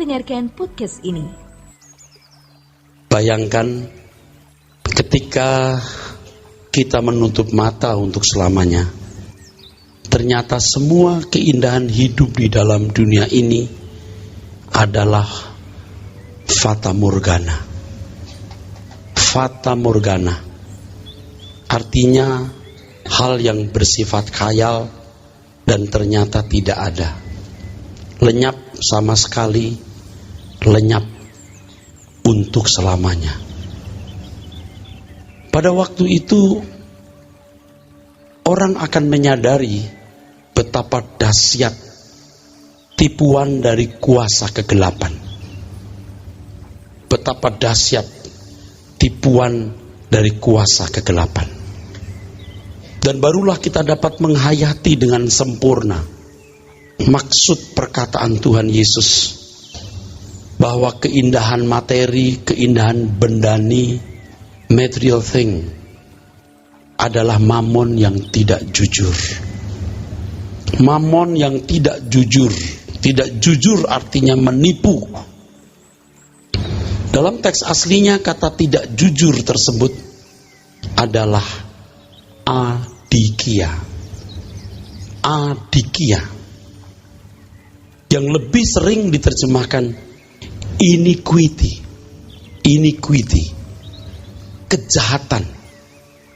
mendengarkan podcast ini. Bayangkan ketika kita menutup mata untuk selamanya, ternyata semua keindahan hidup di dalam dunia ini adalah fata morgana. Fata morgana artinya hal yang bersifat khayal dan ternyata tidak ada. Lenyap sama sekali, lenyap untuk selamanya. Pada waktu itu orang akan menyadari betapa dahsyat tipuan dari kuasa kegelapan. Betapa dahsyat tipuan dari kuasa kegelapan. Dan barulah kita dapat menghayati dengan sempurna maksud perkataan Tuhan Yesus, bahwa keindahan materi, keindahan bendani, material thing adalah mamon yang tidak jujur. Mamon yang tidak jujur. Tidak jujur artinya menipu. Dalam teks aslinya kata tidak jujur tersebut adalah adikia. Adikia. Yang lebih sering diterjemahkan iniquity. Iniquity. Kejahatan,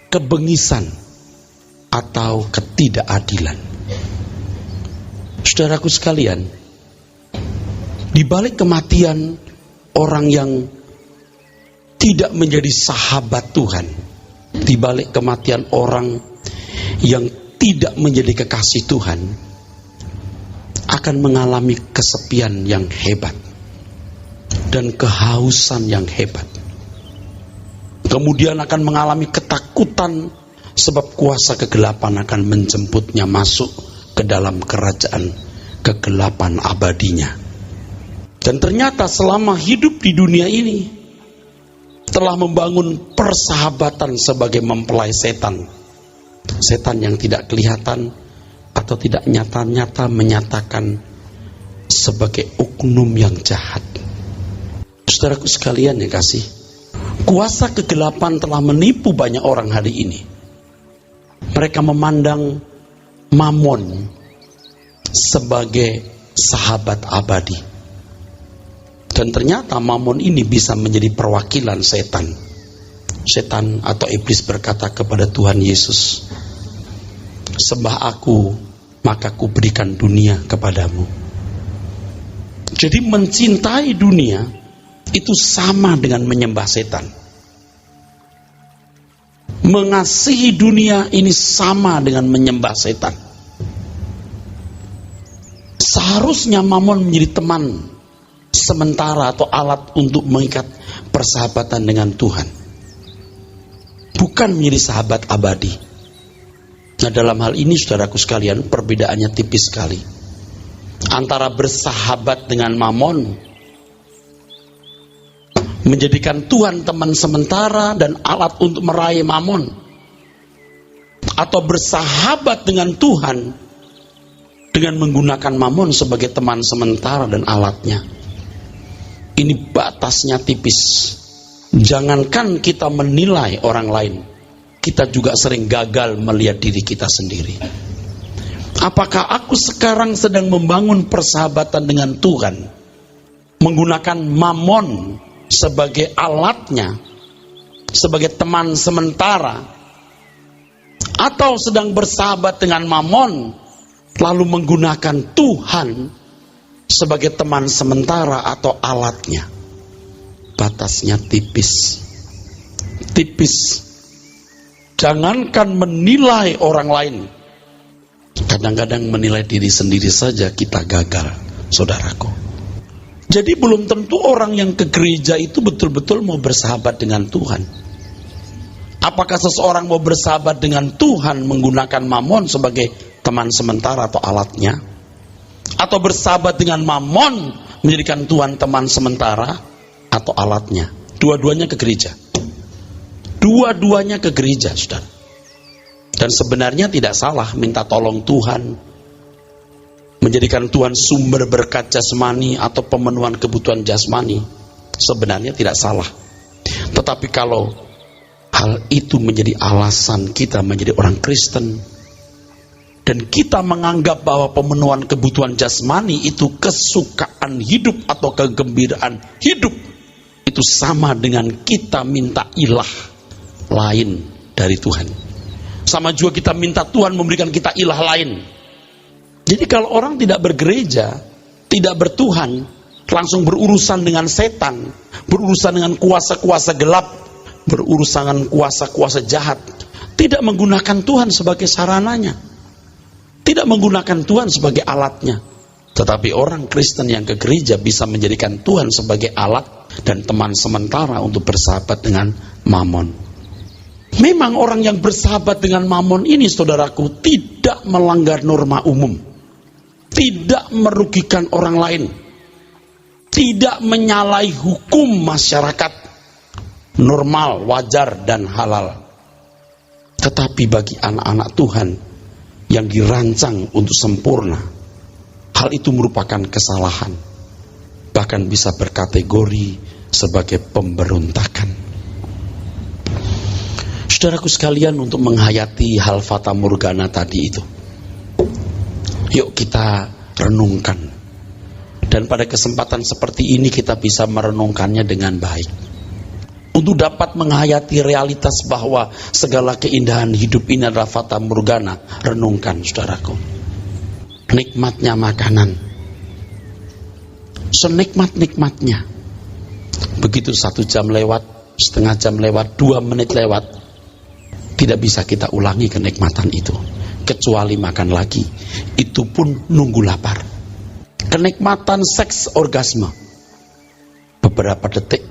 kebengisan, atau ketidakadilan. Saudaraku sekalian, di balik kematian orang yang tidak menjadi sahabat Tuhan, di balik kematian orang yang tidak menjadi kekasih Tuhan, akan mengalami kesepian yang hebat dan kehausan yang hebat. Kemudian akan mengalami ketakutan sebab kuasa kegelapan akan menjemputnya masuk ke dalam kerajaan kegelapan abadinya. Dan ternyata selama hidup di dunia ini telah membangun persahabatan sebagai mempelai setan. Setan yang tidak kelihatan atau tidak nyata-nyata menyatakan sebagai oknum yang jahat. Saudaraku sekalian yang kasih, kuasa kegelapan telah menipu banyak orang hari ini. Mereka memandang mamon sebagai sahabat abadi. Dan ternyata mamon ini bisa menjadi perwakilan setan. Setan atau iblis berkata kepada Tuhan Yesus, "Sembah aku, maka ku berikan dunia kepadamu." Jadi mencintai dunia itu sama dengan menyembah setan. Mengasihi dunia ini sama dengan menyembah setan. Seharusnya mamon menjadi teman sementara atau alat untuk mengikat persahabatan dengan Tuhan, bukan menjadi sahabat abadi. Nah, dalam hal ini saudaraku sekalian, perbedaannya tipis sekali antara bersahabat dengan mamon, menjadikan Tuhan teman sementara dan alat untuk meraih mamon, atau bersahabat dengan Tuhan dengan menggunakan mamon sebagai teman sementara dan alatnya. Ini batasnya tipis. Jangankan kita menilai orang lain, kita juga sering gagal melihat diri kita sendiri. Apakah aku sekarang sedang membangun persahabatan dengan Tuhan, menggunakan mamon sebagai alatnya, sebagai teman sementara, atau sedang bersahabat dengan mamon lalu menggunakan Tuhan sebagai teman sementara atau alatnya? Batasnya tipis. Tipis. Jangankan menilai orang lain, kadang-kadang menilai diri sendiri saja kita gagal, saudaraku. Jadi belum tentu orang yang ke gereja itu betul-betul mau bersahabat dengan Tuhan. Apakah seseorang mau bersahabat dengan Tuhan menggunakan mamon sebagai teman sementara atau alatnya? Atau bersahabat dengan mamon menjadikan Tuhan teman sementara atau alatnya? Dua-duanya ke gereja. Dua-duanya ke gereja, saudara. Dan sebenarnya tidak salah minta tolong Tuhan, menjadikan Tuhan sumber berkat jasmani atau pemenuhan kebutuhan jasmani, sebenarnya tidak salah. Tetapi kalau hal itu menjadi alasan kita menjadi orang Kristen, dan kita menganggap bahwa pemenuhan kebutuhan jasmani itu kesukaan hidup atau kegembiraan hidup, itu sama dengan kita minta ilah lain dari Tuhan. Sama juga kita minta Tuhan memberikan kita ilah lain. Jadi kalau orang tidak bergereja, tidak bertuhan, langsung berurusan dengan setan, berurusan dengan kuasa-kuasa gelap, berurusan dengan kuasa-kuasa jahat, tidak menggunakan Tuhan sebagai sarananya, tidak menggunakan Tuhan sebagai alatnya. Tetapi orang Kristen yang ke gereja bisa menjadikan Tuhan sebagai alat dan teman sementara untuk bersahabat dengan Mamon. Memang orang yang bersahabat dengan Mamon ini, saudaraku, tidak melanggar norma umum, tidak merugikan orang lain, tidak menyalahi hukum masyarakat normal, wajar, dan halal. Tetapi bagi anak-anak Tuhan yang dirancang untuk sempurna, hal itu merupakan kesalahan, bahkan bisa berkategori sebagai pemberontakan. Saudaraku sekalian, untuk menghayati hal fata morgana tadi itu, yuk kita renungkan. Dan pada kesempatan seperti ini kita bisa merenungkannya dengan baik. Untuk dapat menghayati realitas bahwa segala keindahan hidup ini adalah fata morgana, renungkan, saudaraku. Nikmatnya makanan, senikmat-nikmatnya, begitu 1 jam lewat, setengah jam lewat, 2 menit lewat, tidak bisa kita ulangi kenikmatan itu, kecuali makan lagi. Itu pun nunggu lapar. Kenikmatan seks orgasme, beberapa detik,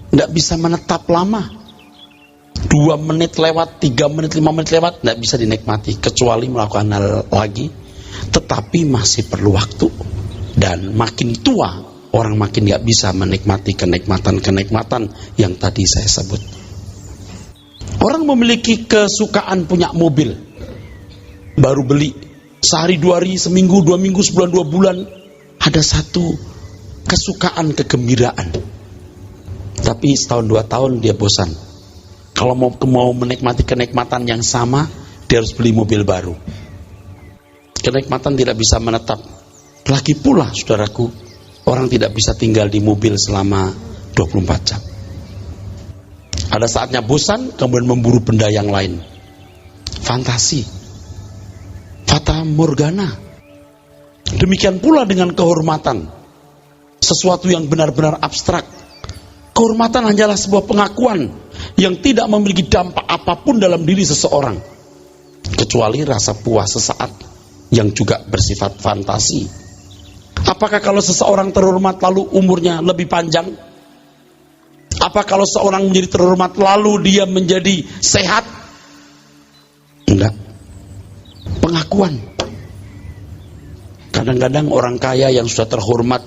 tidak bisa menetap lama. 2 menit lewat, 3 menit, 5 menit lewat, tidak bisa dinikmati, kecuali melakukan hal lagi. Tetapi masih perlu waktu. Dan makin tua, orang makin tidak bisa menikmati kenikmatan-kenikmatan yang tadi saya sebut. Orang memiliki kesukaan punya mobil, baru beli, sehari 2 hari, seminggu, 2 minggu, sebulan, 2 bulan, ada satu kesukaan, kegembiraan. Tapi setahun 2 tahun dia bosan. Kalau mau menikmati kenikmatan yang sama, dia harus beli mobil baru. Kenikmatan tidak bisa menetap. Lagi pula, saudaraku, orang tidak bisa tinggal di mobil selama 24 jam. Ada saatnya bosan, kemudian memburu benda yang lain. Fantasi, fata morgana. Demikian pula dengan kehormatan, sesuatu yang benar-benar abstrak. Kehormatan hanyalah sebuah pengakuan yang tidak memiliki dampak apapun dalam diri seseorang, kecuali rasa puas sesaat yang juga bersifat fantasi. Apakah kalau seseorang terhormat lalu umurnya lebih panjang? Apa kalau seorang menjadi terhormat lalu dia menjadi sehat? Enggak. Pengakuan. Kadang-kadang orang kaya yang sudah terhormat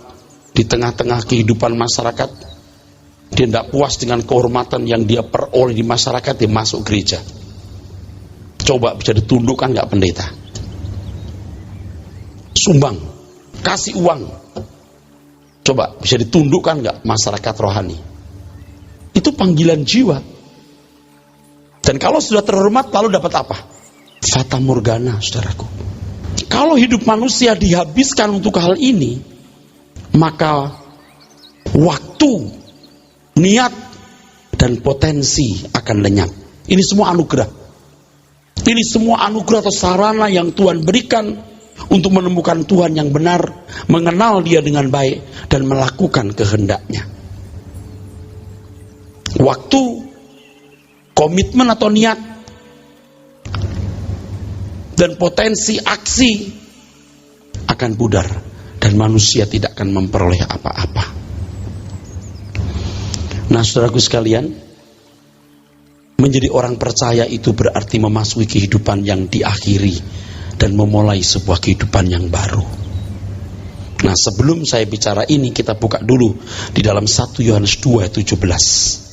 di tengah-tengah kehidupan masyarakat, dia tidak puas dengan kehormatan yang dia peroleh di masyarakat, dia masuk gereja. Coba bisa ditundukkan nggak pendeta? Sumbang, kasih uang. Coba bisa ditundukkan nggak masyarakat rohani? Itu panggilan jiwa. Dan kalau sudah terhormat lalu dapat apa? Fata morgana, saudaraku. Kalau hidup manusia dihabiskan untuk hal ini, maka waktu, niat, dan potensi akan lenyap. Ini semua anugerah. Ini semua anugerah atau sarana yang Tuhan berikan untuk menemukan Tuhan yang benar, mengenal Dia dengan baik, dan melakukan kehendaknya. Waktu, komitmen atau niat, dan potensi aksi akan pudar, dan manusia tidak akan memperoleh apa-apa. Nah, saudaraku sekalian, menjadi orang percaya itu berarti memasuki kehidupan yang diakhiri dan memulai sebuah kehidupan yang baru. Nah, sebelum saya bicara ini, kita buka dulu di dalam 1 Yohanes 2:17.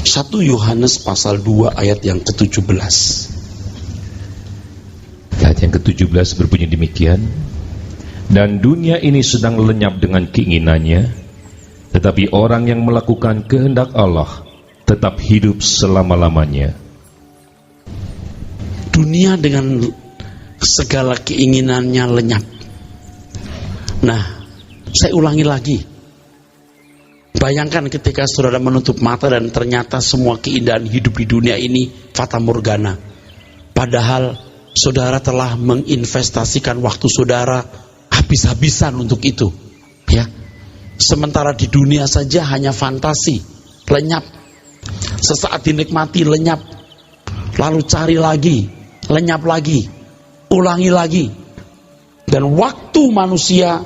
1 Yohanes pasal 2 ayat yang ke-17. Ayat yang ke-17 berbunyi demikian, dan dunia ini sedang lenyap dengan keinginannya, tetapi orang yang melakukan kehendak Allah tetap hidup selama-lamanya. Dunia dengan segala keinginannya lenyap. Nah, saya ulangi lagi. Bayangkan ketika saudara menutup mata dan ternyata semua keindahan hidup di dunia ini fata morgana. Padahal saudara telah menginvestasikan waktu saudara habis-habisan untuk itu. Ya. Sementara di dunia saja hanya fantasi, lenyap. Sesaat dinikmati, lenyap. Lalu cari lagi, lenyap lagi, ulangi lagi. Dan waktu manusia,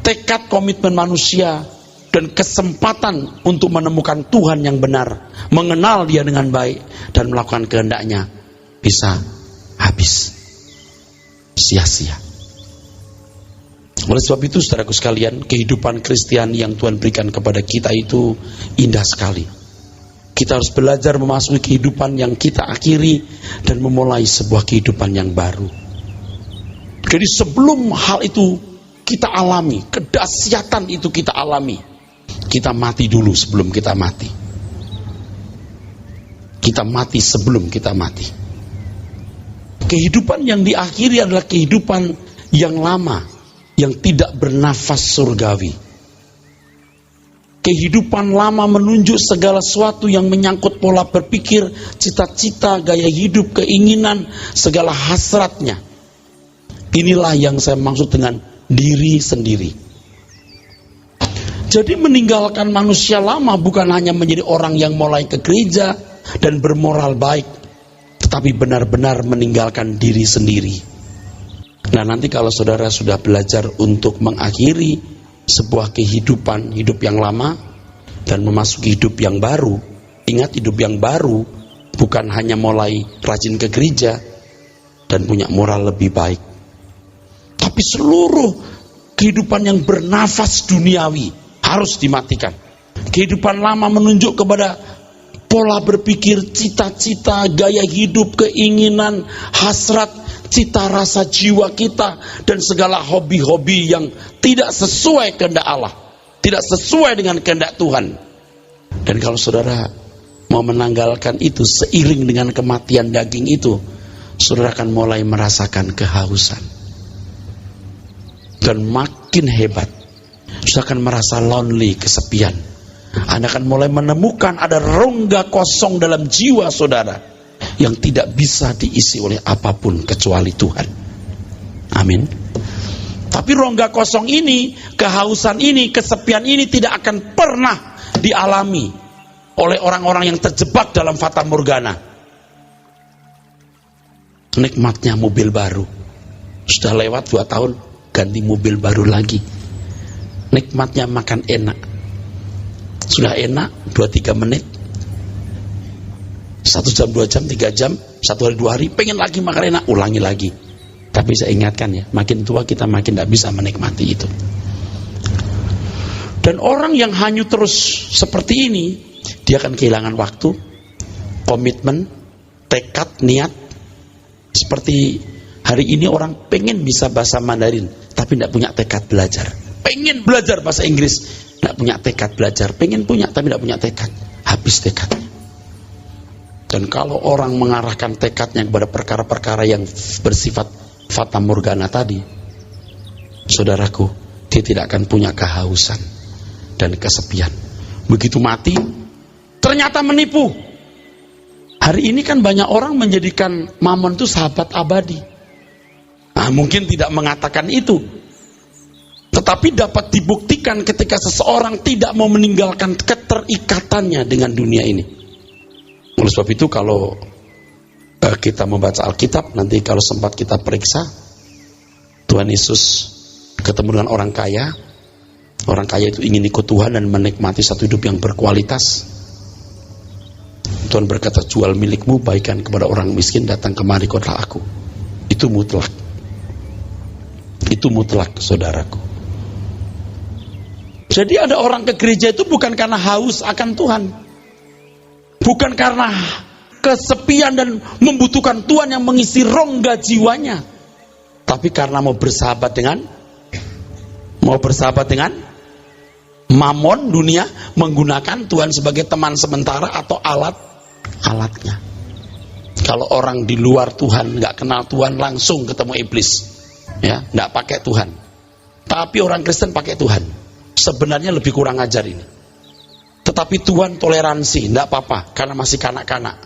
tekad komitmen manusia, dan kesempatan untuk menemukan Tuhan yang benar, mengenal Dia dengan baik, dan melakukan kehendaknya, bisa habis, sia-sia. Oleh sebab itu, saudaraku sekalian, kehidupan Kristiani yang Tuhan berikan kepada kita itu indah sekali. Kita harus belajar memasuki kehidupan yang kita akhiri dan memulai sebuah kehidupan yang baru. Jadi sebelum hal itu kita alami, kedahsyatan itu kita alami, kita mati dulu sebelum kita mati. Kita mati sebelum kita mati. Kehidupan yang diakhiri adalah kehidupan yang lama, yang tidak bernafas surgawi. Kehidupan lama menunjuk segala sesuatu yang menyangkut pola berpikir, cita-cita, gaya hidup, keinginan, segala hasratnya. Inilah yang saya maksud dengan diri sendiri. Jadi meninggalkan manusia lama bukan hanya menjadi orang yang mulai ke gereja dan bermoral baik, tetapi benar-benar meninggalkan diri sendiri. Nah, nanti kalau saudara sudah belajar untuk mengakhiri sebuah kehidupan, hidup yang lama, dan memasuki hidup yang baru, ingat hidup yang baru bukan hanya mulai rajin ke gereja dan punya moral lebih baik, tapi seluruh kehidupan yang bernafas duniawi harus dimatikan. Kehidupan lama menunjuk kepada pola berpikir, cita-cita, gaya hidup, keinginan, hasrat, cita rasa jiwa kita, dan segala hobi-hobi yang tidak sesuai kehendak Allah, tidak sesuai dengan kehendak Tuhan. Dan kalau saudara mau menanggalkan itu seiring dengan kematian daging itu, saudara akan mulai merasakan kehausan. Dan makin hebat, saudara akan merasa lonely, kesepian. Anda akan mulai menemukan ada rongga kosong dalam jiwa saudara yang tidak bisa diisi oleh apapun kecuali Tuhan. Amin. Tapi rongga kosong ini, kehausan ini, kesepian ini tidak akan pernah dialami oleh orang-orang yang terjebak dalam fata morgana. Nikmatnya mobil baru, sudah lewat 2 tahun ganti mobil baru lagi. Nikmatnya makan enak, sudah enak 2-3 menit, 1 jam, 2 jam, 3 jam, 1 hari 2 hari, pengen lagi makan enak, ulangi lagi. Tapi saya ingatkan ya, makin tua kita makin tidak bisa menikmati itu. Dan orang yang hanyut terus seperti ini, dia akan kehilangan waktu, komitmen, tekad, niat. Seperti hari ini orang pengen bisa bahasa Mandarin, tapi tidak punya tekad belajar. Pengen belajar bahasa Inggris, tidak punya tekad belajar. Pengen punya, tapi tidak punya tekad. Habis tekadnya. Dan kalau orang mengarahkan tekadnya kepada perkara-perkara yang bersifat fata morgana tadi, saudaraku, dia tidak akan punya kehausan dan kesepian. Begitu mati, ternyata menipu. Hari ini kan banyak orang menjadikan mamon itu sahabat abadi. Nah, mungkin tidak mengatakan itu, tetapi dapat dibuktikan ketika seseorang tidak mau meninggalkan keterikatannya dengan dunia ini. Oleh sebab itu, kalau kita membaca Alkitab, nanti kalau sempat kita periksa, Tuhan Yesus ketemu dengan orang kaya. Orang kaya itu ingin ikut Tuhan dan menikmati satu hidup yang berkualitas. Tuhan berkata, jual milikmu, bagikan kepada orang miskin, datang kemari ikutlah aku. Itu mutlak. Itu mutlak, saudaraku. Jadi ada orang ke gereja itu bukan karena haus akan Tuhan, bukan karena kesepian dan membutuhkan Tuhan yang mengisi rongga jiwanya. Tapi karena mau bersahabat dengan mamon dunia, menggunakan Tuhan sebagai teman sementara atau alatnya. Kalau orang di luar Tuhan, nggak kenal Tuhan, langsung ketemu iblis, ya, nggak pakai Tuhan. Tapi orang Kristen pakai Tuhan. Sebenarnya lebih kurang ajar ini. Tetapi Tuhan toleransi, nggak apa-apa, karena masih kanak-kanak.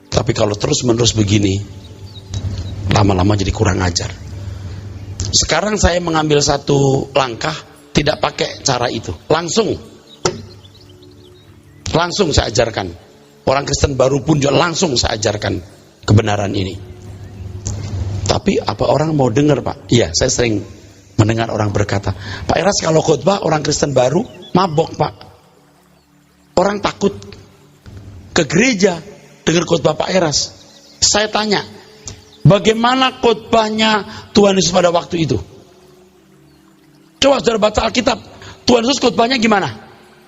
Tapi kalau terus-menerus begini, lama-lama jadi kurang ajar. Sekarang saya mengambil satu langkah, tidak pakai cara itu, langsung saya ajarkan. Orang Kristen baru pun juga langsung saya ajarkan kebenaran ini. Tapi apa orang mau dengar, Pak? Iya, saya sering mendengar orang berkata, Pak Eras kalau khotbah orang Kristen baru mabok, Pak. Orang takut ke gereja dengar khotbah Pak Eras. Saya tanya, bagaimana khotbahnya Tuhan Yesus pada waktu itu? Coba saudara baca Alkitab, Tuhan Yesus khotbahnya gimana?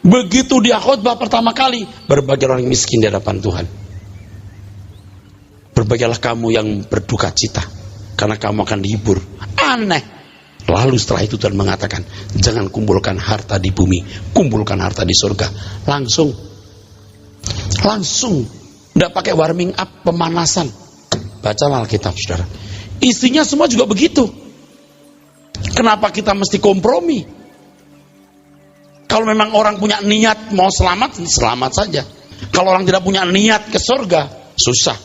Begitu dia khotbah pertama kali, berbahagia orang miskin di hadapan Tuhan. Berbahagialah kamu yang berduka cita, karena kamu akan dihibur. Aneh. Lalu setelah itu Tuhan mengatakan, jangan kumpulkan harta di bumi, kumpulkan harta di surga. Langsung, tidak pakai warming up, pemanasan. Bacalah Alkitab, saudara. Isinya semua juga begitu. Kenapa kita mesti kompromi? Kalau memang orang punya niat mau selamat, selamat saja. Kalau orang tidak punya niat ke surga, susah.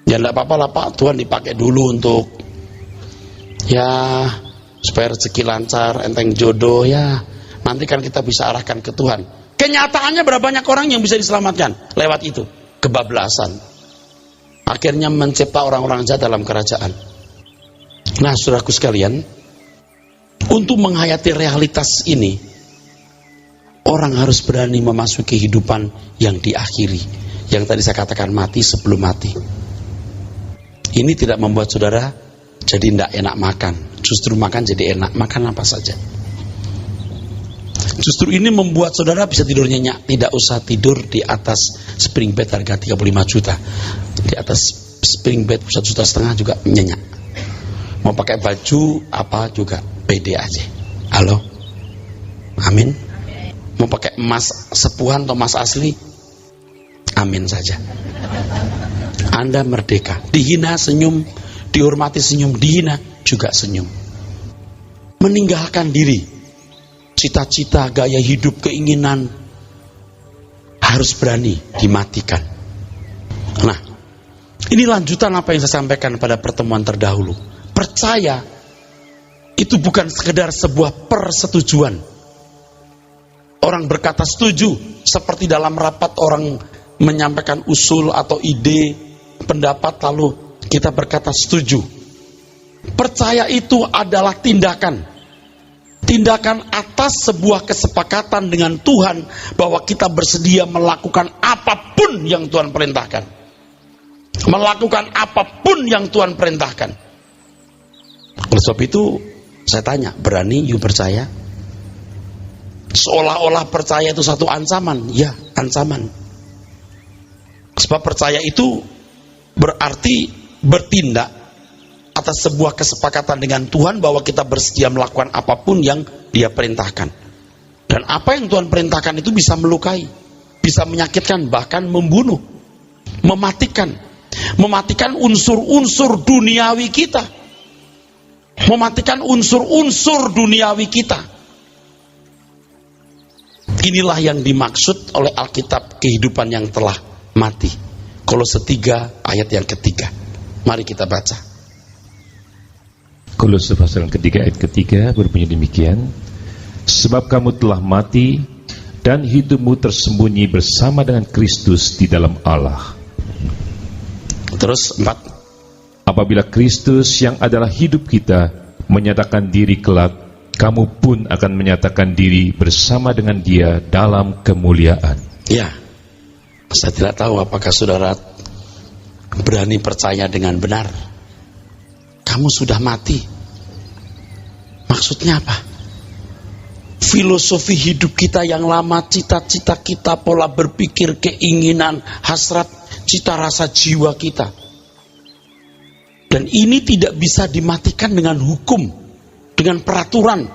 Ya tidak apa-apa lah, Pak, Tuhan dipakai dulu untuk ya supaya rezeki lancar, enteng jodoh, ya nanti kan kita bisa arahkan ke Tuhan. Kenyataannya berapa banyak orang yang bisa diselamatkan lewat itu? Kebablasan. Akhirnya mencipta orang-orang jahat dalam kerajaan. Nah, saudaraku sekalian, untuk menghayati realitas ini, orang harus berani memasuki kehidupan yang diakhiri, yang tadi saya katakan mati sebelum mati. Ini tidak membuat saudara jadi tidak enak makan, justru makan jadi enak, makan apa saja. Justru ini membuat saudara bisa tidur nyenyak, tidak usah tidur di atas spring bed harga 35 juta. Di atas spring bed 1,5 juta juga nyenyak. Mau pakai baju apa juga pede aja. Halo? Amin. Mau pakai emas sepuhan atau emas asli? Amin saja. Anda merdeka. Dihina senyum, dihormati senyum, dihina juga senyum. Meninggalkan diri, cita-cita, gaya hidup, keinginan harus berani dimatikan. Nah, ini lanjutan apa yang saya sampaikan pada pertemuan terdahulu. Percaya itu bukan sekedar sebuah persetujuan. Orang berkata setuju, seperti dalam rapat orang menyampaikan usul atau ide, pendapat, lalu kita berkata setuju. Percaya itu adalah tindakan atas sebuah kesepakatan dengan Tuhan bahwa kita bersedia melakukan apapun yang Tuhan perintahkan. Melakukan apapun yang Tuhan perintahkan. Oleh sebab itu saya tanya, berani you percaya? Seolah-olah percaya itu satu ancaman. Ya, ancaman. Sebab percaya itu berarti bertindak atas sebuah kesepakatan dengan Tuhan bahwa kita bersedia melakukan apapun yang Dia perintahkan. Dan apa yang Tuhan perintahkan itu bisa melukai, bisa menyakitkan, bahkan membunuh, mematikan unsur-unsur duniawi kita. Mematikan unsur-unsur duniawi kita. Inilah yang dimaksud oleh Alkitab kehidupan yang telah mati. Kolose 3 ayat yang ketiga. Mari kita baca. Kolose pasal ketiga ayat ketiga berbunyi demikian. Sebab kamu telah mati dan hidupmu tersembunyi bersama dengan Kristus di dalam Allah. Terus 4. Apabila Kristus yang adalah hidup kita menyatakan diri kelak, kamu pun akan menyatakan diri bersama dengan Dia dalam kemuliaan. Ya, saya tidak tahu apakah saudara berani percaya dengan benar. Kamu sudah mati. Maksudnya apa? filosofi hidup kita yang lama, cita-cita kita, pola berpikir, keinginan, hasrat, cita rasa jiwa kita. Dan ini tidak bisa dimatikan dengan hukum, dengan peraturan.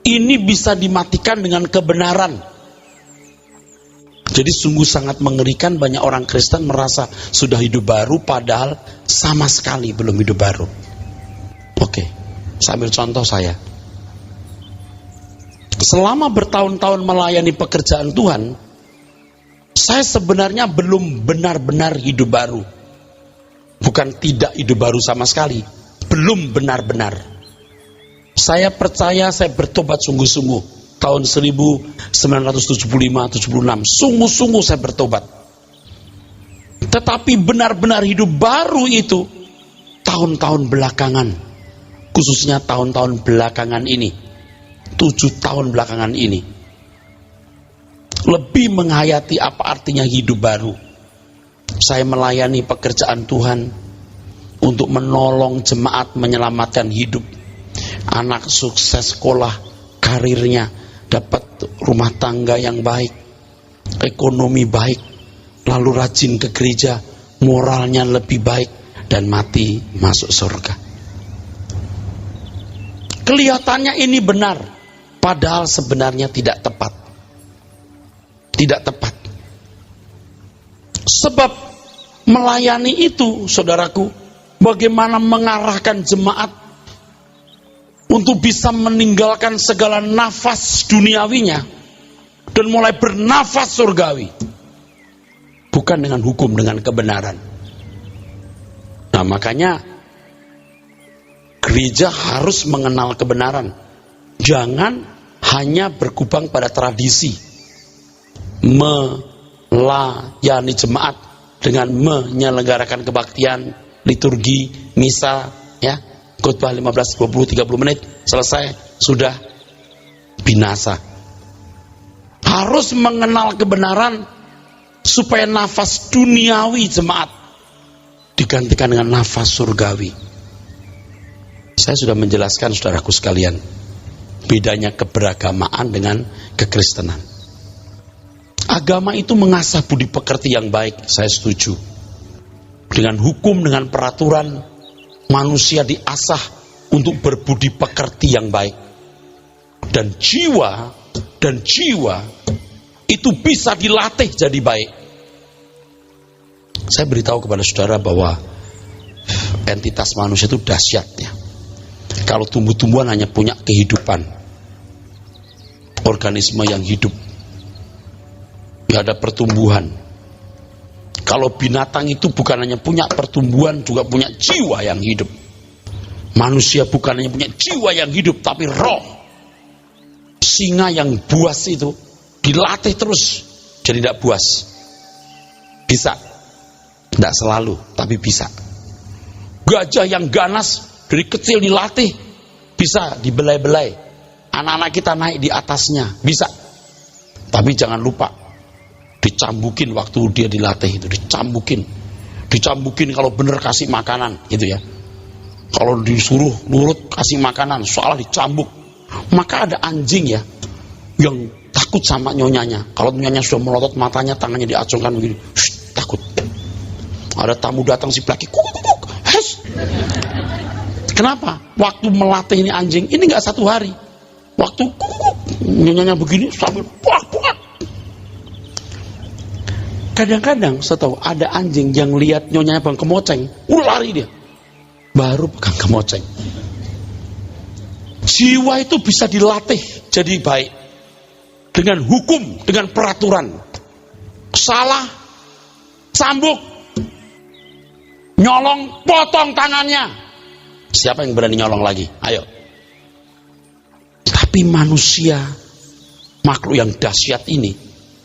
Ini bisa dimatikan dengan kebenaran. Jadi sungguh sangat mengerikan, banyak orang Kristen merasa sudah hidup baru padahal sama sekali belum hidup baru. Oke, saya ambil contoh saya. Selama bertahun-tahun melayani pekerjaan Tuhan, saya sebenarnya belum benar-benar hidup baru. Bukan tidak hidup baru sama sekali, belum benar-benar. Saya percaya saya bertobat sungguh-sungguh. Tahun 1975-76, sungguh-sungguh saya bertobat. Tetapi benar-benar hidup baru itu tahun-tahun belakangan, khususnya tahun-tahun belakangan ini, 7 tahun belakangan ini, lebih menghayati apa artinya hidup baru. Saya melayani pekerjaan Tuhan untuk menolong jemaat menyelamatkan hidup, anak sukses sekolah, karirnya, dapat rumah tangga yang baik, ekonomi baik, lalu rajin ke gereja, moralnya lebih baik, dan mati masuk surga. Kelihatannya ini benar, padahal sebenarnya tidak tepat. Tidak tepat. Sebab melayani itu, saudaraku, bagaimana mengarahkan jemaat untuk bisa meninggalkan segala nafas duniawinya dan mulai bernafas surgawi. Bukan dengan hukum, dengan kebenaran. Nah, makanya gereja harus mengenal kebenaran. Jangan hanya berkubang pada tradisi. Melayani jemaat dengan menyelenggarakan kebaktian, liturgi, misa, ya, khotbah 15, 20, 30 menit, selesai, sudah binasa. Harus mengenal kebenaran supaya nafas duniawi jemaat digantikan dengan nafas surgawi. Saya sudah menjelaskan, saudaraku sekalian, bedanya keberagamaan dengan kekristenan. Agama itu mengasah budi pekerti yang baik, saya setuju. Dengan hukum, dengan peraturan, manusia diasah untuk berbudi pekerti yang baik. Dan jiwa itu bisa dilatih jadi baik. Saya beritahu kepada saudara bahwa entitas manusia itu dahsyat ya. Kalau tumbuh-tumbuhan hanya punya kehidupan, organisme yang hidup, nggak ada pertumbuhan. Kalau binatang itu bukan hanya punya pertumbuhan, juga punya jiwa yang hidup. Manusia bukan hanya punya jiwa yang hidup, tapi roh. Singa yang buas itu dilatih terus jadi tidak buas. Bisa. Tidak selalu, tapi bisa. Gajah yang ganas dari kecil dilatih, bisa dibelai-belai. Anak-anak kita naik di atasnya, bisa. Tapi jangan lupa, dicambukin waktu dia dilatih itu, dicambukin kalau bener kasih makanan gitu ya. Kalau disuruh nurut kasih makanan, soalnya dicambuk. Maka ada anjing ya yang takut sama nyonyanya. Kalau nyonyanya sudah melotot matanya, tangannya diacungkan begini, takut. Ada tamu datang si pelaki, kuk, hes. Kenapa? Waktu melatih ini anjing, ini nggak 1 hari. Waktu kuk, nyonyanya begini sambil puak. Kadang-kadang saya tahu ada anjing yang lihat nyonyanya pegang kemoceng, lari dia, baru pegang kemoceng. Jiwa itu bisa dilatih jadi baik dengan hukum, dengan peraturan. Salah, cambuk, nyolong, potong tangannya. Siapa yang berani nyolong lagi? Ayo. Tapi manusia, makhluk yang dahsyat ini,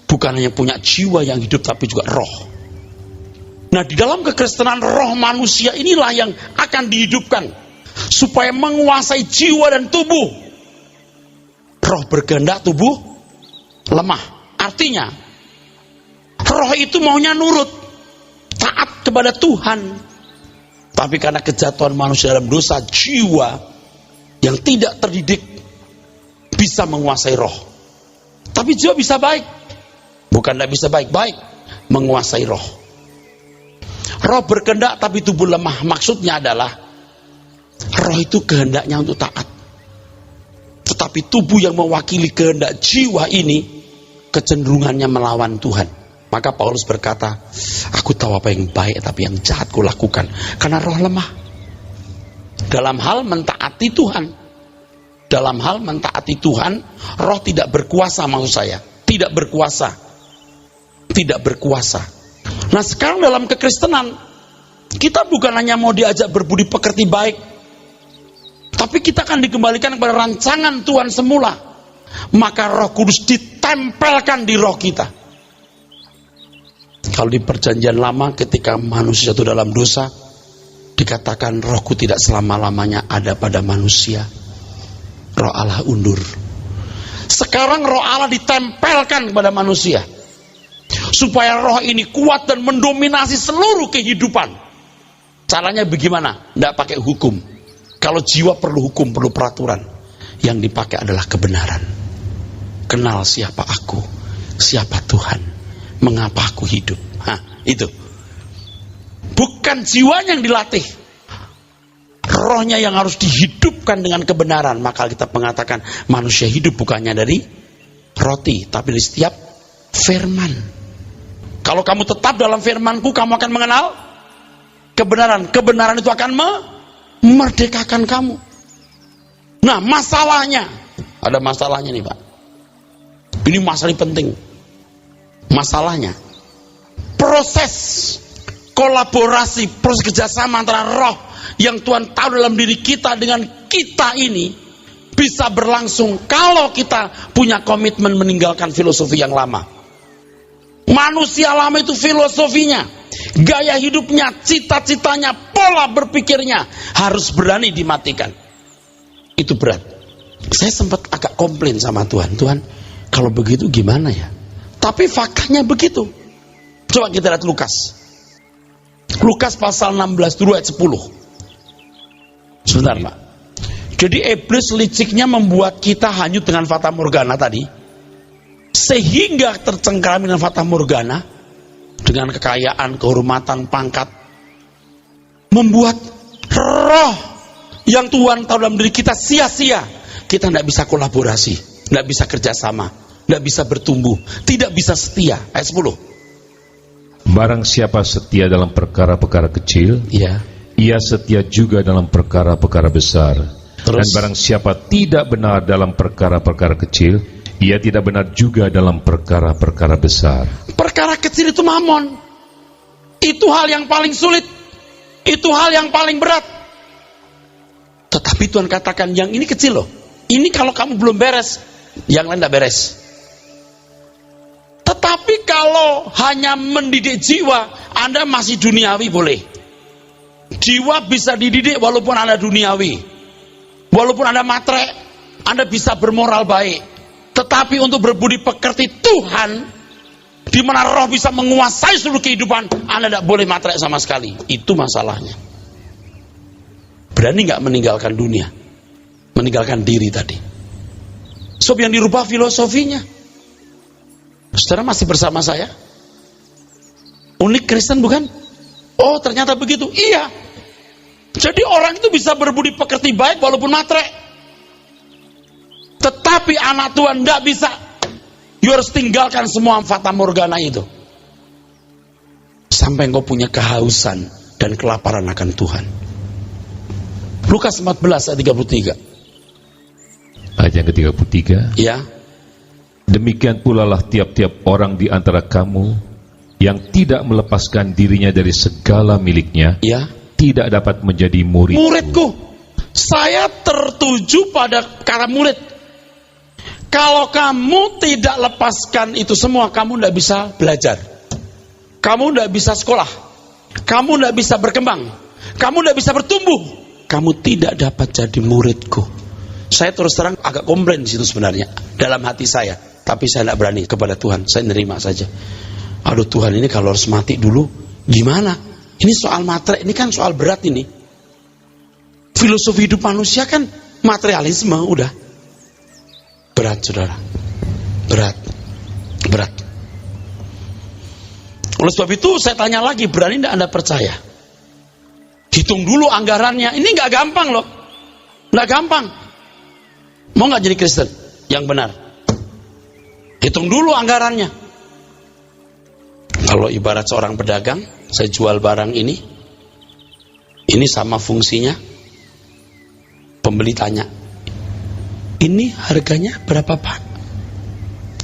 bukan hanya punya jiwa yang hidup, tapi juga roh. Nah, di dalam kekristenan, roh manusia inilah yang akan dihidupkan supaya menguasai jiwa dan tubuh. Roh berkehendak, tubuh lemah. Artinya, roh itu maunya nurut, taat kepada Tuhan. Tapi karena kejatuhan manusia dalam dosa, jiwa yang tidak terdidik bisa menguasai roh. Tapi jiwa bisa baik. Bukan tidak bisa baik-baik, menguasai roh. Roh berkehendak tapi tubuh lemah. Maksudnya adalah roh itu kehendaknya untuk taat. Tetapi tubuh yang mewakili kehendak jiwa ini kecenderungannya melawan Tuhan. Maka Paulus berkata, aku tahu apa yang baik tapi yang jahat ku lakukan. Karena roh lemah. Dalam hal mentaati Tuhan. Dalam hal mentaati Tuhan, roh tidak berkuasa maksud saya. Tidak berkuasa. Tidak berkuasa. Nah sekarang dalam kekristenan, kita bukan hanya mau diajak berbudi pekerti baik. Tapi kita akan dikembalikan kepada rancangan Tuhan semula. Maka Roh Kudus ditempelkan di roh kita. Kalau di perjanjian lama ketika manusia jatuh dalam dosa, dikatakan rohku tidak selama-lamanya ada pada manusia. Roh Allah undur. Sekarang roh Allah ditempelkan kepada manusia. Supaya roh ini kuat dan mendominasi seluruh kehidupan. Caranya bagaimana? Tidak pakai hukum. Kalau jiwa perlu hukum, perlu peraturan. Yang dipakai adalah kebenaran. Kenal siapa aku, siapa Tuhan, mengapa aku hidup. Itu. Bukan jiwanya yang dilatih. Rohnya yang harus dihidupkan dengan kebenaran. Maka kita mengatakan manusia hidup bukannya dari roti, tapi dari setiap firman. Kalau kamu tetap dalam firmanku, kamu akan mengenal kebenaran. Kebenaran itu akan memerdekakan kamu. Nah masalahnya, ada masalahnya nih Pak. Ini masalah penting. Masalahnya, proses kolaborasi, proses kerjasama antara roh yang Tuhan tahu dalam diri kita dengan kita ini bisa berlangsung kalau kita punya komitmen meninggalkan filosofi yang lama. Manusia lama itu filosofinya, gaya hidupnya, cita-citanya, pola berpikirnya harus berani dimatikan. Itu berat. Saya sempat agak komplain sama Tuhan. Tuhan, kalau begitu gimana ya? Tapi faktanya begitu. Coba kita lihat Lukas. Lukas pasal 16 ayat 10. Sebentar Pak. Jadi iblis liciknya membuat kita hanyut dengan fata morgana tadi. Sehingga tercengkerami dengan fata morgana. Dengan kekayaan, kehormatan, pangkat. Membuat roh yang Tuhan tahu dalam diri kita sia-sia. Kita tidak bisa kolaborasi, tidak bisa kerjasama, tidak bisa bertumbuh, tidak bisa setia. Ayat 10. Barang siapa setia dalam perkara-perkara kecil, ya, ia setia juga dalam perkara-perkara besar. Terus? Dan barang siapa tidak benar dalam perkara-perkara kecil, ia tidak benar juga dalam perkara-perkara besar. Perkara kecil itu mamon. Itu hal yang paling sulit. Itu hal yang paling berat. Tetapi Tuhan katakan yang ini kecil loh. Ini kalau kamu belum beres, yang lain tidak beres. Tetapi kalau hanya mendidik jiwa, Anda masih duniawi boleh. Jiwa bisa dididik walaupun Anda duniawi. Walaupun Anda matre, Anda bisa bermoral baik. Tetapi untuk berbudi pekerti Tuhan, di mana roh bisa menguasai seluruh kehidupan, Anda tidak boleh matre sama sekali. Itu masalahnya. Berani nggak meninggalkan dunia, meninggalkan diri tadi. Sebab yang dirubah filosofinya. Saudara masih bersama saya? Unik Kristen bukan? Oh ternyata begitu. Iya. Jadi orang itu bisa berbudi pekerti baik walaupun matre. Tetapi anak Tuhan tidak bisa. You harus tinggalkan semua fata morgana itu. Sampai engkau punya kehausan dan kelaparan akan Tuhan. Lukas 14 ayat 33. Ayat yang ke-33. Ya. Demikian pula lah tiap-tiap orang di antara kamu yang tidak melepaskan dirinya dari segala miliknya, Ya. tidak dapat menjadi murid. Muridku. Saya tertuju pada kata murid. Kalau kamu tidak lepaskan itu semua, kamu tidak bisa belajar. Kamu tidak bisa sekolah. Kamu tidak bisa berkembang. Kamu tidak bisa bertumbuh. Kamu tidak dapat jadi muridku. Saya terus terang agak komplain di situ sebenarnya dalam hati saya, tapi saya tidak berani kepada Tuhan. Saya nerima saja. Aduh Tuhan, ini kalau harus mati dulu gimana? Ini soal matre, ini kan soal berat ini. Filosofi hidup manusia kan materialisme udah. Berat, saudara. Berat. Oleh sebab itu saya tanya lagi, berani tidak Anda percaya? Hitung dulu anggarannya. Ini nggak gampang loh. Nggak gampang. Mau nggak jadi Kristen yang benar? Hitung dulu anggarannya. Kalau ibarat seorang pedagang, saya jual barang ini sama fungsinya. Pembeli tanya, ini harganya berapa Pak?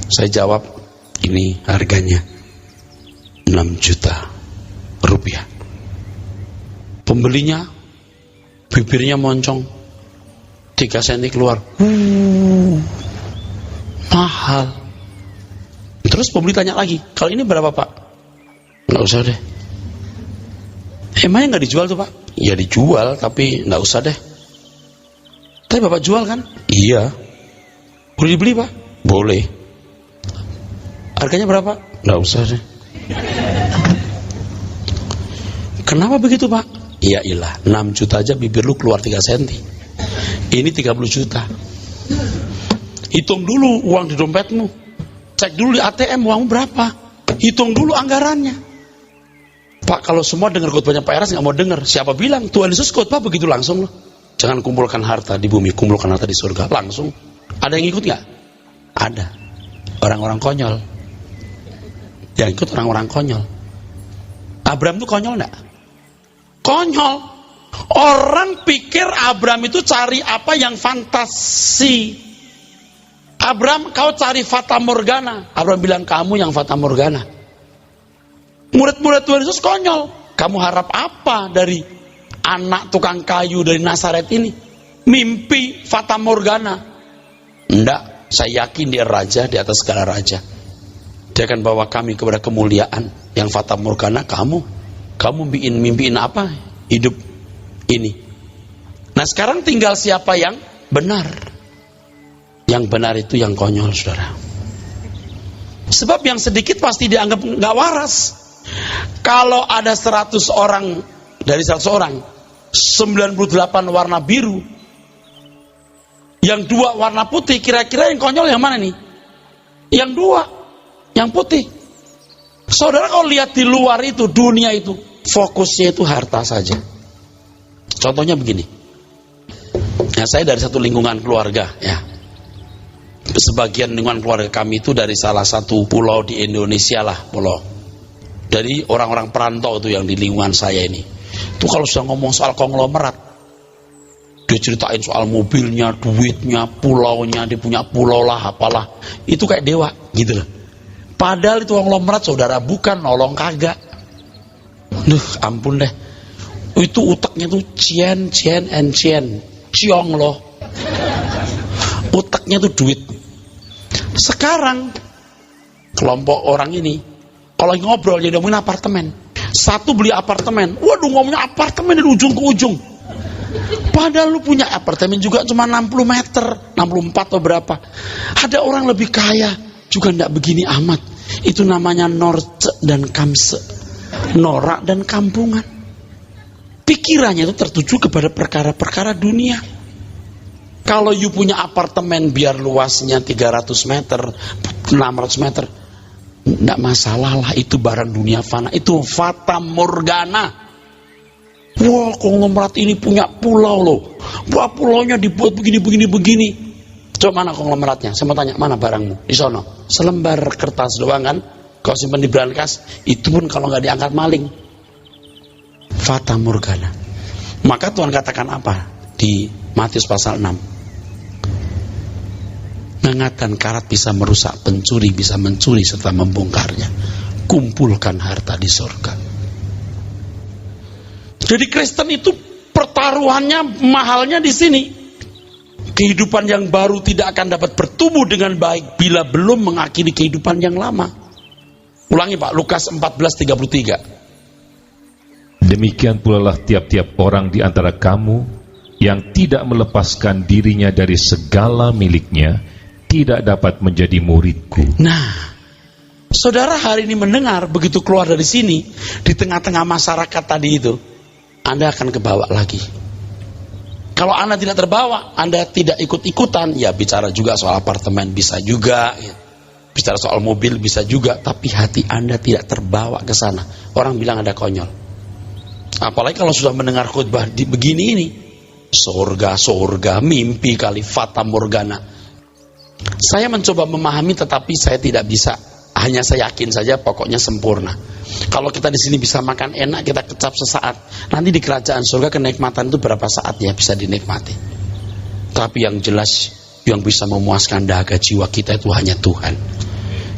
Saya jawab, ini harganya 6 juta rupiah. Pembelinya bibirnya moncong, 3 senti keluar, mahal. Terus pembeli tanya lagi, kalau ini berapa Pak? Nggak usah deh. Emangnya nggak dijual tuh Pak? Ya dijual, tapi nggak usah deh. Tapi Bapak jual kan? Iya. Boleh dibeli Pak? Boleh. Harganya berapa? Nggak usah deh. Kenapa begitu Pak? Ya ilah, 6 juta aja bibir lu keluar 3 senti. Ini 30 juta. Hitung dulu uang di dompetmu. Cek dulu di ATM uangmu berapa. Hitung dulu anggarannya. Pak, kalau semua dengar khotbahnya Pak Eras nggak mau dengar. Siapa bilang? Tuhan Yesus khotbah begitu langsung loh. Jangan kumpulkan harta di bumi, kumpulkan harta di surga. Langsung. Ada yang ikut nggak? Ada. Orang-orang konyol. Yang ikut orang-orang konyol. Abraham itu konyol nggak? Konyol. Orang pikir Abraham itu cari apa yang fantasi. Abraham, kau cari fata morgana. Abraham bilang, kamu yang fata morgana. Murid-murid Tuhan Yesus konyol. Kamu harap apa dari anak tukang kayu dari Nazaret ini? Mimpi fata morgana. Enggak, saya yakin dia raja di atas segala raja. Dia akan bawa kami kepada kemuliaan. Yang fata morgana kamu mimpiin apa hidup ini. Nah sekarang tinggal siapa yang benar. Yang benar itu yang konyol, saudara. Sebab yang sedikit pasti dianggap nggak waras. Kalau ada 100 orang, dari 100 orang 98 warna biru, yang 2 warna putih, kira-kira yang konyol yang mana nih? Yang 2, yang putih. Saudara kalau lihat di luar itu, dunia itu fokusnya itu harta saja. Contohnya begini. Ya, saya dari satu lingkungan keluarga, ya. Sebagian lingkungan keluarga kami itu dari salah satu pulau di Indonesia lah, pulau. Dari orang-orang perantau itu yang di lingkungan saya ini. Itu kalau sudah ngomong soal konglomerat, dia ceritain soal mobilnya, duitnya, pulaunya, dia punya pulau lah, apalah. Itu kayak dewa, gitu loh. Padahal itu konglomerat, saudara, bukan nolong kagak. Duh, ampun deh. Itu utaknya tuh cien, ciong loh. Utaknya tuh duit. Sekarang kelompok orang ini kalau ngobrol jadi ngomongin apartemen. Satu beli apartemen, waduh ngomongnya apartemen dari ujung ke ujung. Padahal lu punya apartemen juga cuma 60 meter, 64 atau berapa. Ada orang lebih kaya juga ndak begini amat. Itu namanya norce dan kamse, norak dan kampungan. Pikirannya itu tertuju kepada perkara-perkara dunia. Kalau you punya apartemen biar luasnya 300 meter, 600 meter, enggak masalah lah, itu barang dunia fana, itu fata morgana. Wah, konglomerat ini punya pulau loh. Wah, pulaunya dibuat begini. Coba mana konglomeratnya? Saya mau tanya, mana barangmu? Di sono. Selembar kertas doang kan? Kau simpan di brankas, itu pun kalau nggak diangkat maling. Fata morgana. Maka Tuhan katakan apa? Di Matius pasal 6. Ingatan karat bisa merusak, pencuri bisa mencuri serta membongkarnya. Kumpulkan harta di surga. Jadi Kristen itu pertaruhannya, mahalnya di sini. Kehidupan yang baru tidak akan dapat bertumbuh dengan baik bila belum mengakhiri kehidupan yang lama. Ulangi Pak, Lukas 14:33. Demikian pula lah tiap-tiap orang di antara kamu yang tidak melepaskan dirinya dari segala miliknya tidak dapat menjadi muridku. Nah, saudara hari ini mendengar, begitu keluar dari sini, di tengah-tengah masyarakat tadi itu, Anda akan kebawa lagi. Kalau Anda tidak terbawa, Anda tidak ikut-ikutan, ya bicara juga soal apartemen bisa juga, ya. Bicara soal mobil bisa juga, tapi hati Anda tidak terbawa ke sana. Orang bilang Anda konyol. Apalagi kalau sudah mendengar khutbah begini ini, surga, mimpi kali, fata morgana. Saya mencoba memahami, tetapi saya tidak bisa. Hanya saya yakin saja, pokoknya sempurna. Kalau kita di sini bisa makan enak, kita kecap sesaat. Nanti di kerajaan surga kenikmatan itu berapa saat ya bisa dinikmati. Tapi yang jelas, yang bisa memuaskan dahaga jiwa kita itu hanya Tuhan.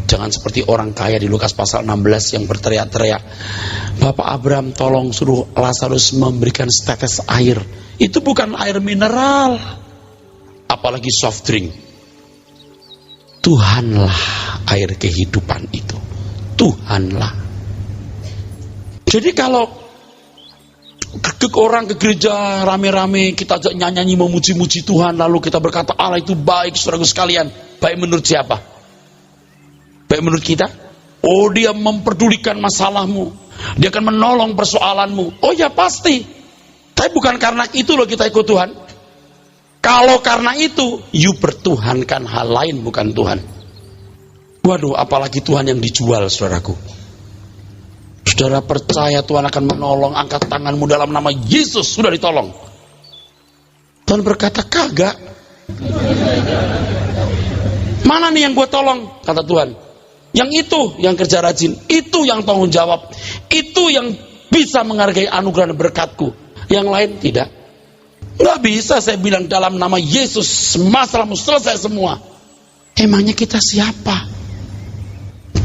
Jangan seperti orang kaya di Lukas pasal 16 yang berteriak-teriak, Bapak Abraham tolong suruh Lazarus memberikan setetes air. Itu bukan air mineral, apalagi soft drink. Tuhanlah air kehidupan itu. Tuhanlah. Jadi kalau orang ke gereja rame-rame, kita ajak nyanyi memuji-muji Tuhan, lalu kita berkata Allah itu baik, saudaraku sekalian. Baik menurut siapa? Baik menurut kita? Oh, dia memperdulikan masalahmu, dia akan menolong persoalanmu. Oh ya pasti. Tapi bukan karena itu loh kita ikut Tuhan. Kalau karena itu, you bertuhankan hal lain bukan Tuhan. Waduh, apalagi Tuhan yang dijual, saudaraku. Saudara percaya Tuhan akan menolong, angkat tanganmu dalam nama Yesus, sudah ditolong. Tuhan berkata, kagak. Mana nih yang gue tolong? Kata Tuhan. Yang itu yang kerja rajin, itu yang tanggung jawab, itu yang bisa menghargai anugerah dan berkatku. Yang lain tidak. Nggak bisa saya bilang dalam nama Yesus masalahmu selesai semua. Emangnya kita siapa?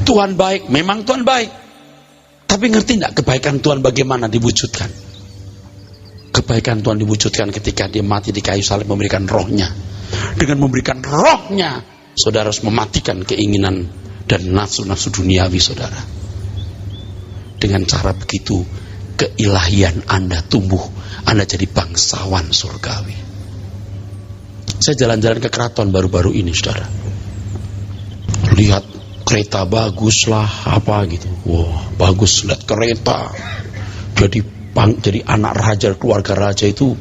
Tuhan baik, memang Tuhan baik. Tapi ngerti nggak kebaikan Tuhan bagaimana diwujudkan? Kebaikan Tuhan diwujudkan ketika dia mati di kayu salib memberikan rohnya. Dengan memberikan rohnya, saudara harus mematikan keinginan dan nafsu-nafsu duniawi saudara. Dengan cara begitu, keilahian Anda tumbuh, Anda jadi bangsawan surgawi. Saya jalan-jalan ke keraton baru-baru ini saudara, lihat kereta bagus lah apa gitu. Wah bagus, lihat kereta. Jadi anak raja, keluarga raja itu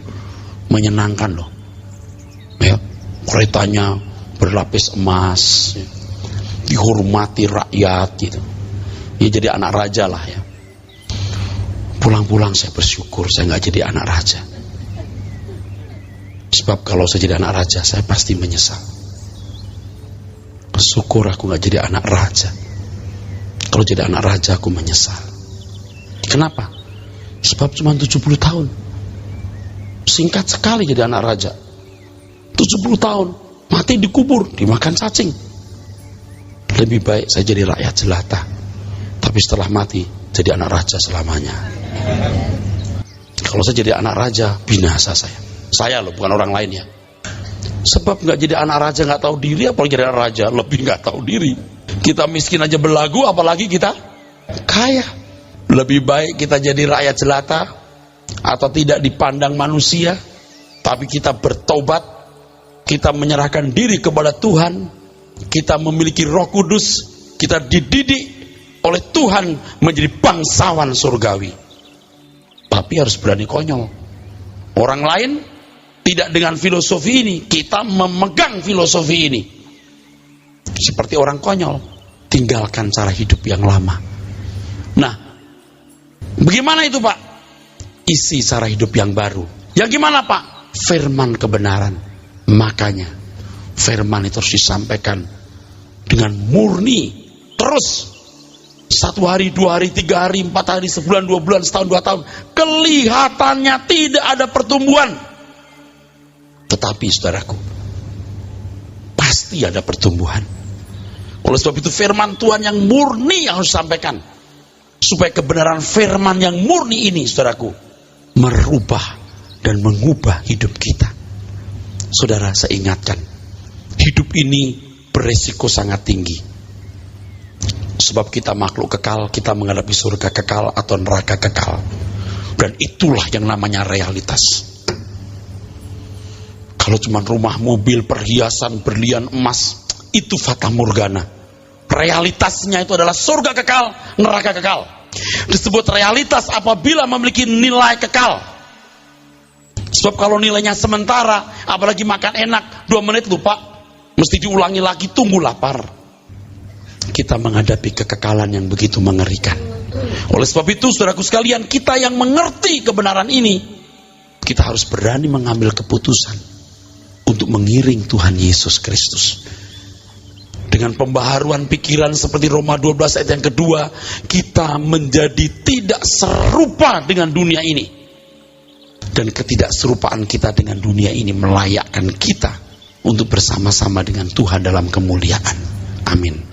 menyenangkan loh ya. Keretanya berlapis emas ya. Dihormati rakyat gitu ya, jadi anak raja lah ya. Pulang-pulang saya bersyukur saya nggak jadi anak raja. Sebab kalau saya jadi anak raja, saya pasti menyesal. Syukur aku nggak jadi anak raja. Kalau jadi anak raja aku menyesal. Kenapa? Sebab cuma 70 tahun. Singkat sekali jadi anak raja. 70 tahun, mati dikubur, dimakan cacing. Lebih baik saya jadi rakyat jelata, tapi setelah mati jadi anak raja selamanya. Kalau saya jadi anak raja, binasa saya. Saya loh, bukan orang lain ya. Sebab nggak jadi anak raja nggak tahu diri, apalagi jadi anak raja lebih nggak tahu diri. Kita miskin aja belagu, apalagi kita kaya. Lebih baik kita jadi rakyat jelata atau tidak dipandang manusia, tapi kita bertobat, kita menyerahkan diri kepada Tuhan, kita memiliki Roh Kudus, kita dididik oleh Tuhan menjadi bangsawan surgawi. Tapi harus berani konyol. Orang lain tidak dengan filosofi ini, kita memegang filosofi ini. Seperti orang konyol, tinggalkan cara hidup yang lama. Nah, bagaimana itu Pak? Isi cara hidup yang baru. Yang gimana Pak? Firman kebenaran. Makanya firman itu harus disampaikan dengan murni terus. 1 hari, 2 hari, 3 hari, 4 hari, sebulan, 2 bulan, setahun, 2 tahun, kelihatannya tidak ada pertumbuhan. Tetapi saudaraku, pasti ada pertumbuhan. Oleh sebab itu firman Tuhan yang murni yang harus disampaikan, supaya kebenaran firman yang murni ini saudaraku merubah dan mengubah hidup kita. Saudara, saya ingatkan, hidup ini beresiko sangat tinggi. Sebab kita makhluk kekal, kita menghadapi surga kekal atau neraka kekal. Dan itulah yang namanya realitas. Kalau cuma rumah, mobil, perhiasan, berlian, emas, itu fata morgana. Realitasnya itu adalah surga kekal, neraka kekal. Disebut realitas apabila memiliki nilai kekal. Sebab kalau nilainya sementara, apalagi makan enak, 2 menit lupa, mesti diulangi lagi, tunggu lapar. Kita menghadapi kekekalan yang begitu mengerikan. Oleh sebab itu, saudaraku sekalian, kita yang mengerti kebenaran ini, kita harus berani mengambil keputusan untuk mengiring Tuhan Yesus Kristus. Dengan pembaharuan pikiran seperti Roma 12 ayat yang kedua, kita menjadi tidak serupa dengan dunia ini. Dan ketidakserupaan kita dengan dunia ini melayakkan kita untuk bersama-sama dengan Tuhan dalam kemuliaan. Amin.